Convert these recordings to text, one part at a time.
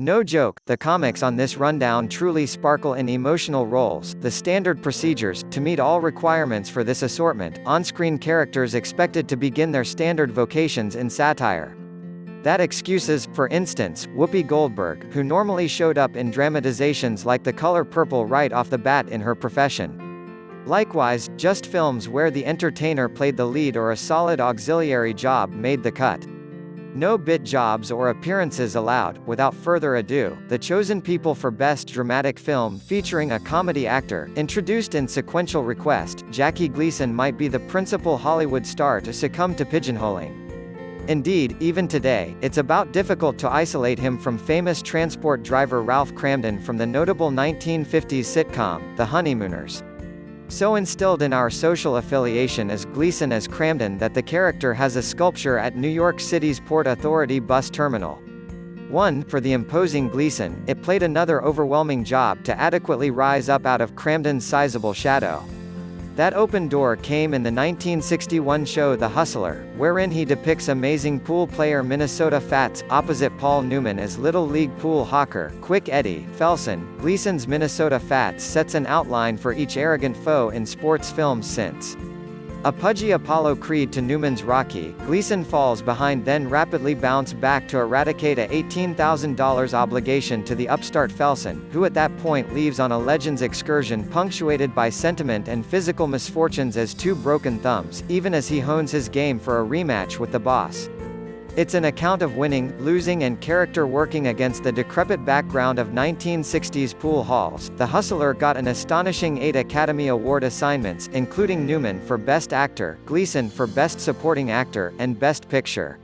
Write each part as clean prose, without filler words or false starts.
No joke, the comics on this rundown truly sparkle in emotional roles, the standard procedures, to meet all requirements for this assortment, on-screen characters expected to begin their standard vocations in satire. That excuses, for instance, Whoopi Goldberg, who normally showed up in dramatizations like The Color Purple right off the bat in her profession. Likewise, just films where the entertainer played the lead or a solid auxiliary job made the cut. No bit jobs or appearances allowed. Without further ado, the chosen people for Best Dramatic Film featuring a comedy actor, introduced in sequential request, Jackie Gleason might be the principal Hollywood star to succumb to pigeonholing. Indeed, even today, it's about difficult to isolate him from famous transport driver Ralph Kramden from the notable 1950s sitcom, The Honeymooners. So instilled in our social affiliation as Gleason as Kramden that the character has a sculpture at New York City's Port Authority bus terminal. For the imposing Gleason, it played another overwhelming job to adequately rise up out of Kramden's sizable shadow. That open door came in the 1961 show The Hustler, wherein he depicts amazing pool player Minnesota Fats, opposite Paul Newman as Little League pool hawker, Quick Eddie, Felson. Gleason's Minnesota Fats sets an outline for each arrogant foe in sports films since. A pudgy Apollo Creed to Newman's Rocky, Gleason falls behind then rapidly bounce back to eradicate a $18,000 obligation to the upstart Felson, who at that point leaves on a legend's excursion punctuated by sentiment and physical misfortunes as two broken thumbs, even as he hones his game for a rematch with the boss. It's an account of winning, losing and character working against the decrepit background of 1960s pool halls. The Hustler got an astonishing 8 Academy Award assignments, including Newman for Best Actor, Gleason for Best Supporting Actor, and Best Picture.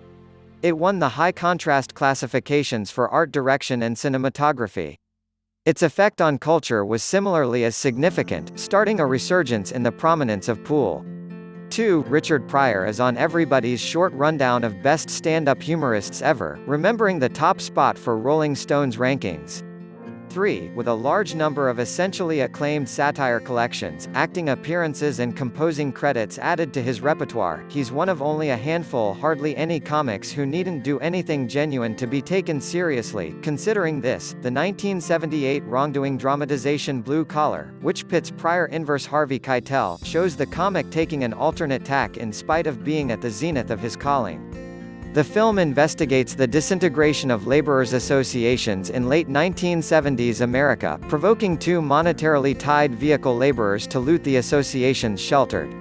It won the high contrast classifications for art direction and cinematography. Its effect on culture was similarly as significant, starting a resurgence in the prominence of pool. Richard Pryor is on everybody's short rundown of best stand-up humorists ever, remembering the top spot for Rolling Stone's rankings. With a large number of essentially acclaimed satire collections, acting appearances and composing credits added to his repertoire, he's one of only a handful, hardly any comics who needn't do anything genuine to be taken seriously. Considering this, the 1978 wrongdoing dramatization Blue Collar, which pits Pryor inverse Harvey Keitel, shows the comic taking an alternate tack in spite of being at the zenith of his calling. The film investigates the disintegration of laborers' associations in late 1970s America, provoking two monetarily tied vehicle laborers to loot the association's sheltered.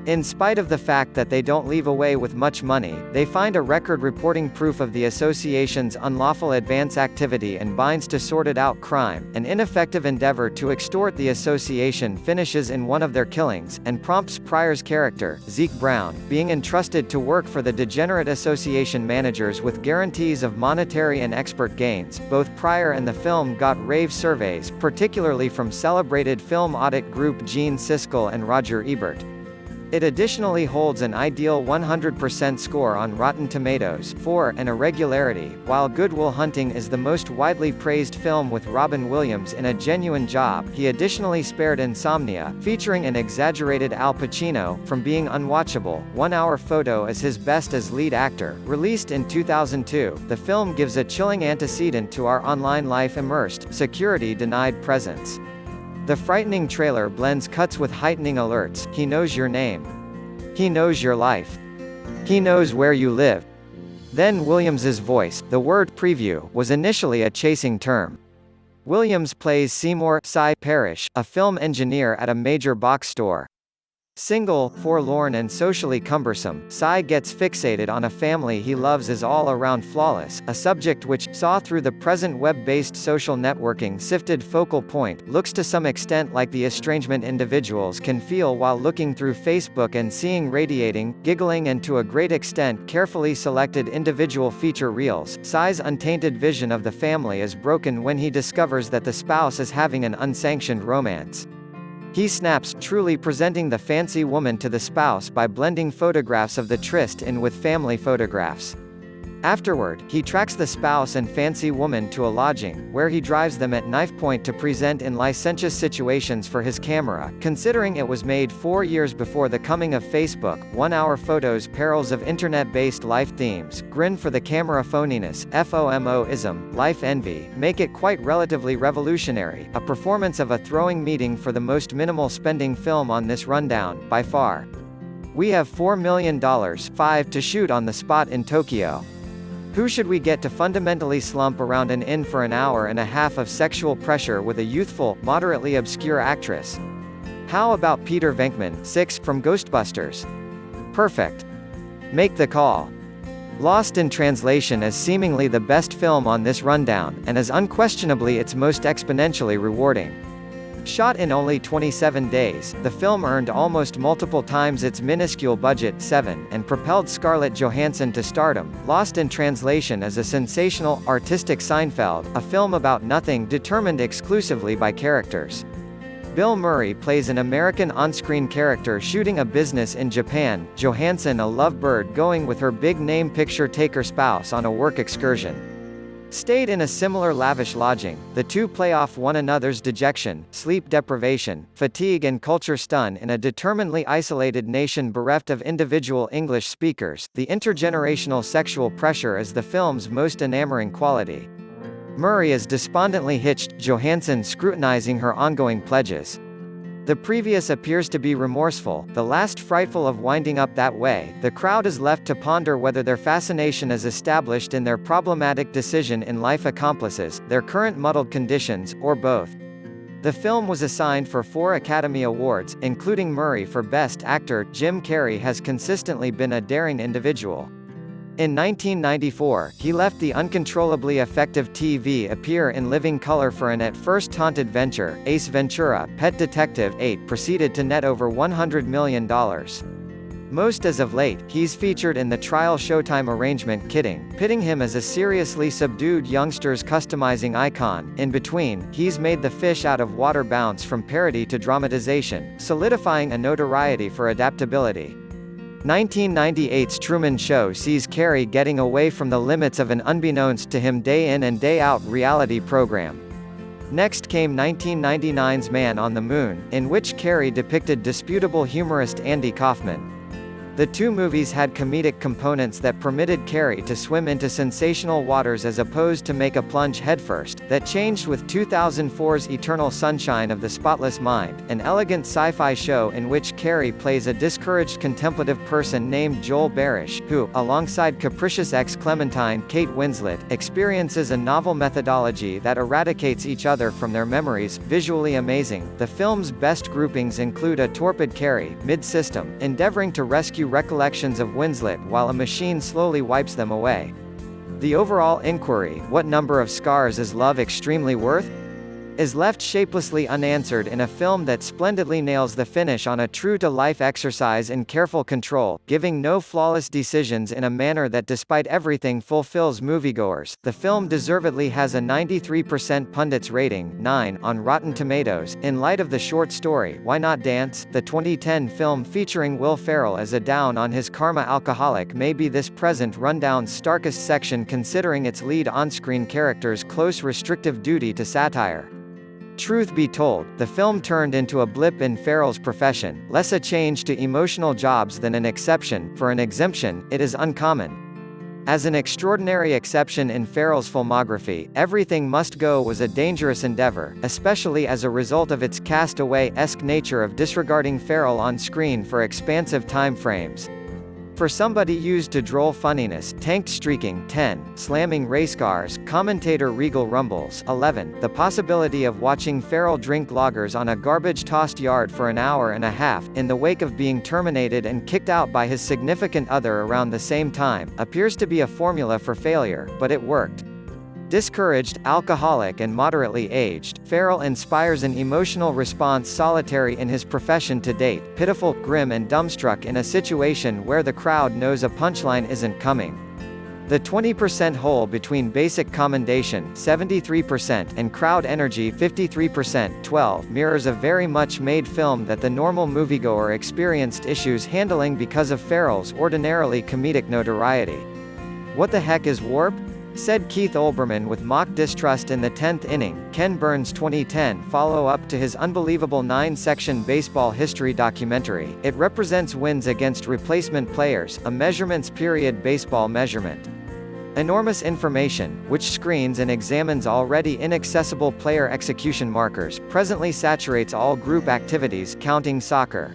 In spite of the fact that they don't leave away with much money, they find a record reporting proof of the association's unlawful advance activity and binds to sorted out crime. An ineffective endeavor to extort the association finishes in one of their killings, and prompts Pryor's character, Zeke Brown, being entrusted to work for the degenerate association managers with guarantees of monetary and expert gains. Both Pryor and the film got rave surveys, particularly from celebrated film audit group Gene Siskel and Roger Ebert. It additionally holds an ideal 100% score on Rotten Tomatoes, an irregularity. While Good Will Hunting is the most widely praised film with Robin Williams in a genuine job, he additionally spared Insomnia, featuring an exaggerated Al Pacino, from being unwatchable. 1 Hour Photo is his best as lead actor. Released in 2002, the film gives a chilling antecedent to our online life immersed, security denied presence. The frightening trailer blends cuts with heightening alerts. He knows your name. He knows your life. He knows where you live. Then Williams's voice, the word preview, was initially a chasing term. Williams plays Seymour Cy Parrish, a film engineer at a major box store. Single, forlorn and socially cumbersome, Cy gets fixated on a family he loves as all-around flawless, a subject which, saw through the present web-based social networking sifted focal point, looks to some extent like the estrangement individuals can feel while looking through Facebook and seeing radiating, giggling and to a great extent carefully selected individual feature reels. Cy's untainted vision of the family is broken when he discovers that the spouse is having an unsanctioned romance. He snaps, truly presenting the fancy woman to the spouse by blending photographs of the tryst in with family photographs. Afterward, he tracks the spouse and fancy woman to a lodging, where he drives them at knife point to present in licentious situations for his camera. Considering it was made 4 years before the coming of Facebook, 1-hour photos, perils of internet-based life themes, grin for the camera phoniness, FOMO-ism, life envy, make it quite relatively revolutionary, a performance of a throwing meeting for the most minimal spending film on this rundown, by far. We have $4 million, 5 to shoot on the spot in Tokyo. Who should we get to fundamentally slump around an inn for an hour and a half of sexual pressure with a youthful, moderately obscure actress? How about Peter Venkman, 6, from Ghostbusters? Perfect. Make the call. Lost in Translation is seemingly the best film on this rundown, and is unquestionably its most exponentially rewarding. Shot in only 27 days, the film earned almost multiple times its minuscule budget, $7, and propelled Scarlett Johansson to stardom. Lost in Translation is a sensational, artistic Seinfeld, a film about nothing determined exclusively by characters. Bill Murray plays an American on-screen character shooting a business in Japan, Johansson a lovebird going with her big-name picture-taker spouse on a work excursion. Stayed in a similar lavish lodging, the two play off one another's dejection, sleep deprivation, fatigue and culture stun in a determinedly isolated nation bereft of individual English speakers. The intergenerational sexual pressure is the film's most enamoring quality. Murray is despondently hitched, Johansson scrutinizing her ongoing pledges. The previous appears to be remorseful, the last frightful of winding up that way. The crowd is left to ponder whether their fascination is established in their problematic decision in life accomplices, their current muddled conditions, or both. The film was assigned for 4 Academy Awards, including Murray for Best Actor. Jim Carrey has consistently been a daring individual. In 1994, he left the uncontrollably effective TV appear in living color for an at-first taunted venture, Ace Ventura, Pet Detective 8 proceeded to net over $100 million. Most as of late, he's featured in the trial Showtime arrangement Kidding, pitting him as a seriously subdued youngster's customizing icon. In between, he's made the fish out of water bounce from parody to dramatization, solidifying a notoriety for adaptability. 1998's Truman Show sees Carrey getting away from the limits of an unbeknownst to him day in and day out reality program. Next came 1999's Man on the Moon, in which Carrey depicted disputable humorist Andy Kaufman. The two movies had comedic components that permitted Carrey to swim into sensational waters as opposed to make a plunge headfirst. That changed with 2004's Eternal Sunshine of the Spotless Mind, an elegant sci-fi show in which Carrey plays a discouraged contemplative person named Joel Barish, who, alongside capricious ex-Clementine Kate Winslet, experiences a novel methodology that eradicates each other from their memories. Visually amazing, the film's best groupings include a torpid Carrey, mid-system, endeavoring to rescue recollections of Winslet while a machine slowly wipes them away. The overall inquiry, what number of scars is love extremely worth? Is left shapelessly unanswered in a film that splendidly nails the finish on a true-to-life exercise in careful control, giving no flawless decisions in a manner that despite everything fulfills moviegoers. The film deservedly has a 93% pundits rating, 9, on Rotten Tomatoes. In light of the short story Why Not Dance?, the 2010 film featuring Will Ferrell as a down-on-his-karma alcoholic may be this present rundown's starkest section considering its lead on-screen character's close restrictive duty to satire. Truth be told, the film turned into a blip in Ferrell's profession, less a change to emotional jobs than an exception. For an exemption, it is uncommon. As an extraordinary exception in Ferrell's filmography, Everything Must Go was a dangerous endeavor, especially as a result of its Castaway-esque nature of disregarding Ferrell on screen for expansive time frames. For somebody used to droll funniness, tanked streaking 10, slamming race cars, commentator Regal rumbles 11, the possibility of watching Ferrell drink lagers on a garbage-tossed yard for an hour and a half, in the wake of being terminated and kicked out by his significant other around the same time, appears to be a formula for failure, but it worked. Discouraged, alcoholic and moderately aged, Ferrell inspires an emotional response solitary in his profession to date, pitiful, grim and dumbstruck in a situation where the crowd knows a punchline isn't coming. The 20% hole between basic commendation 73% and crowd energy 53% 12 mirrors a very much made film that the normal moviegoer experienced issues handling because of Ferrell's ordinarily comedic notoriety. "What the heck is warp?" said Keith Olbermann with mock distrust in the 10th inning. Ken Burns' 2010 follow-up to his unbelievable 9-section baseball history documentary. It represents wins against replacement players, a measurements period baseball measurement. Enormous information, which screens and examines already inaccessible player execution markers, presently saturates all group activities, counting soccer.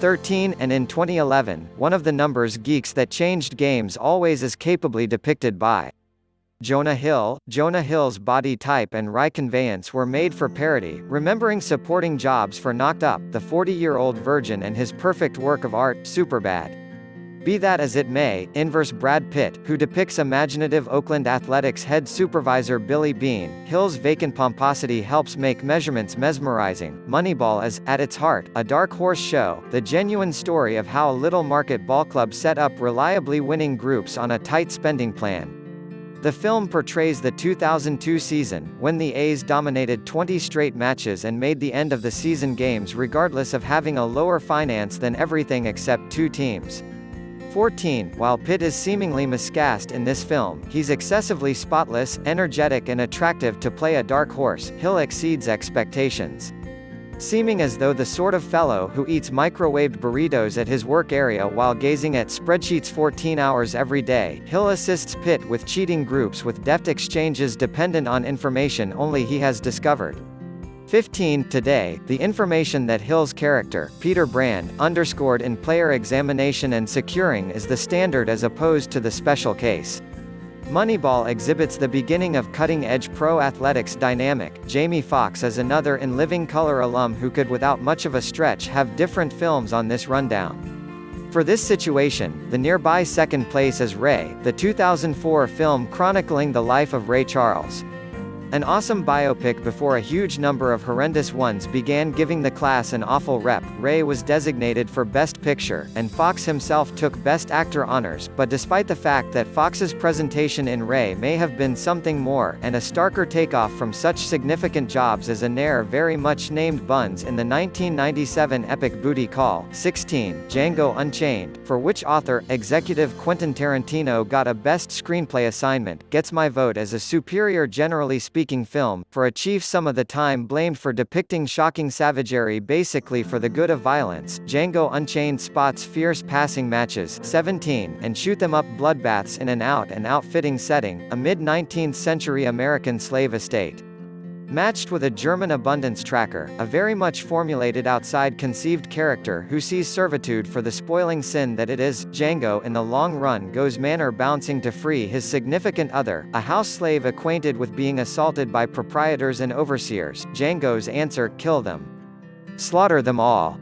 13, and in 2011, one of the numbers geeks that changed games always is capably depicted by Jonah Hill. Jonah Hill's body type and wry conveyance were made for parody, remembering supporting jobs for Knocked Up, The 40-Year-Old Virgin and his perfect work of art, Superbad. Be that as it may, inverse Brad Pitt, who depicts imaginative Oakland Athletics head supervisor Billy Beane, Hill's vacant pomposity helps make measurements mesmerizing. Moneyball is, at its heart, a dark horse show, the genuine story of how a little-market ballclub set up reliably winning groups on a tight spending plan. The film portrays the 2002 season, when the A's dominated 20 straight matches and made the end of the season games regardless of having a lower finance than everything except 2 teams. 14. While Pitt is seemingly miscast in this film, he's excessively spotless, energetic and attractive to play a dark horse. Hill exceeds expectations. Seeming as though the sort of fellow who eats microwaved burritos at his work area while gazing at spreadsheets 14 hours every day, Hill assists Pitt with cheating groups with deft exchanges dependent on information only he has discovered. 15. Today, the information that Hill's character, Peter Brand, underscored in player examination and securing is the standard as opposed to the special case. Moneyball exhibits the beginning of cutting-edge pro athletics dynamic. Jamie Foxx is another In Living Color alum who could without much of a stretch have different films on this rundown. For this situation, the nearby second place is Ray, the 2004 film chronicling the life of Ray Charles. An awesome biopic before a huge number of horrendous ones began giving the class an awful rep. Ray was designated for Best Picture, and Fox himself took Best Actor honors, but despite the fact that Fox's presentation in Ray may have been something more, and a starker takeoff from such significant jobs as a ne'er very much named Buns in the 1997 epic Booty Call. 16. Django Unchained, for which author, executive Quentin Tarantino got a Best Screenplay assignment, gets my vote as a superior generally speaking film, for a chief some of the time blamed for depicting shocking savagery basically for the good of violence. Django Unchained spots fierce passing matches 17, and shoot-them-up bloodbaths in an out-and-out fitting setting, a mid-19th century American slave estate. Matched with a German abundance tracker, a very much formulated outside conceived character who sees servitude for the spoiling sin that it is, Django in the long run goes manor bouncing to free his significant other, a house slave acquainted with being assaulted by proprietors and overseers. Django's answer: kill them. Slaughter them all.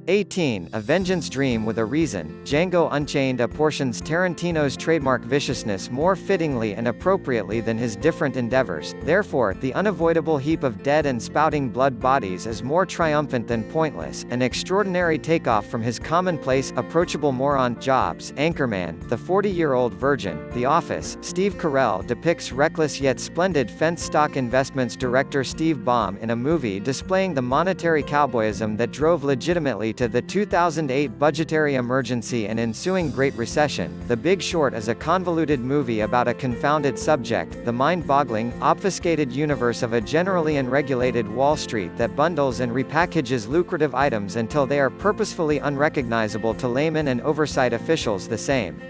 18. A vengeance dream with a reason. Django Unchained apportions Tarantino's trademark viciousness more fittingly and appropriately than his different endeavors, therefore, the unavoidable heap of dead and spouting blood bodies is more triumphant than pointless, an extraordinary takeoff from his commonplace, approachable moron jobs. Anchorman, The 40-Year-Old Virgin, The Office. Steve Carell depicts reckless yet splendid fence stock investments director Steve Baum in a movie displaying the monetary cowboyism that drove legitimately to the 2008 budgetary emergency and ensuing Great Recession. The Big Short is a convoluted movie about a confounded subject, the mind-boggling, obfuscated universe of a generally unregulated Wall Street that bundles and repackages lucrative items until they are purposefully unrecognizable to laymen and oversight officials the same.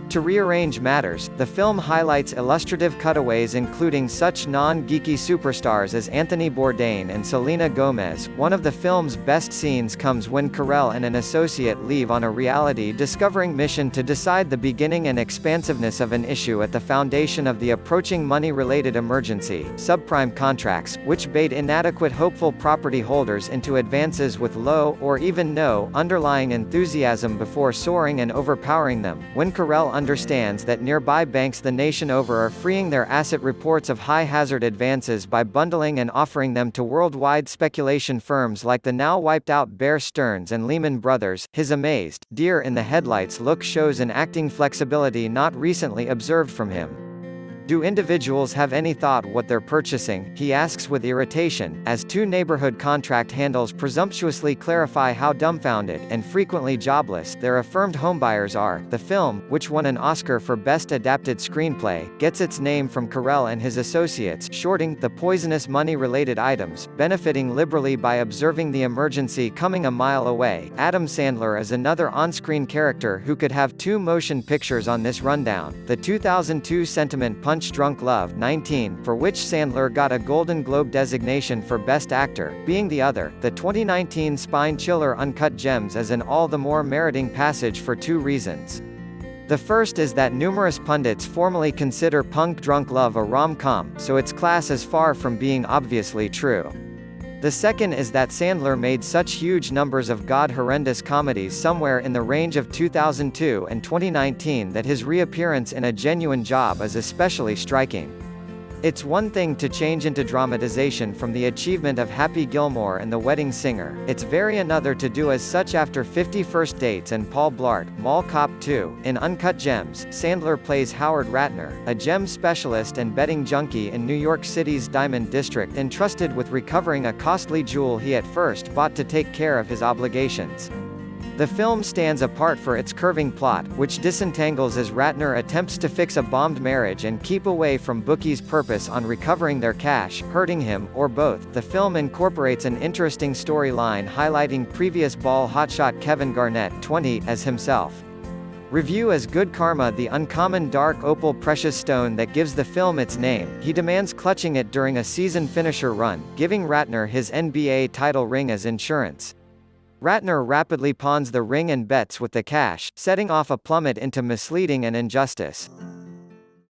To rearrange matters, the film highlights illustrative cutaways including such non-geeky superstars as Anthony Bourdain and Selena Gomez. One of the film's best scenes comes when Carell and an associate leave on a reality-discovering mission to decide the beginning and expansiveness of an issue at the foundation of the approaching money-related emergency, subprime contracts, which bait inadequate hopeful property holders into advances with low, or even no, underlying enthusiasm before soaring and overpowering them. When Carell understands that nearby banks the nation over are freeing their asset reports of high-hazard advances by bundling and offering them to worldwide speculation firms like the now wiped-out Bear Stearns and Lehman Brothers, his amazed, deer-in-the-headlights look shows an acting flexibility not recently observed from him. Do individuals have any thought what they're purchasing? He asks with irritation, as two neighborhood contract handles presumptuously clarify how dumbfounded, and frequently jobless, their affirmed homebuyers are. The film, which won an Oscar for Best Adapted Screenplay, gets its name from Carell and his associates shorting the poisonous money-related items, benefiting liberally by observing the emergency coming a mile away. Adam Sandler is another on-screen character who could have two motion pictures on this rundown. The 2002 sentiment Punch Drunk Love 19, for which Sandler got a Golden Globe designation for Best Actor, being the other. The 2019 spine chiller Uncut Gems is an all the more meriting passage for two reasons. The first is that numerous pundits formally consider Punch Drunk Love a rom-com, so its class is far from being obviously true. The second is that Sandler made such huge numbers of God-horrendous comedies somewhere in the range of 2002 and 2019 that his reappearance in A Genuine Job is especially striking. It's one thing to change into dramatization from the achievement of Happy Gilmore and The Wedding Singer, it's very another to do as such after 50 First Dates and Paul Blart, Mall Cop 2. In Uncut Gems, Sandler plays Howard Ratner, a gem specialist and betting junkie in New York City's Diamond District, entrusted with recovering a costly jewel he at first bought to take care of his obligations. The film stands apart for its curving plot, which disentangles as Ratner attempts to fix a bombed marriage and keep away from bookies' purpose on recovering their cash, hurting him, or both. The film incorporates an interesting storyline highlighting previous ball hotshot Kevin Garnett, 20, as himself. Review as good karma the uncommon dark opal precious stone that gives the film its name. He demands clutching it during a season finisher run, giving Ratner his NBA title ring as insurance. Ratner rapidly pawns the ring and bets with the cash, setting off a plummet into misleading and injustice.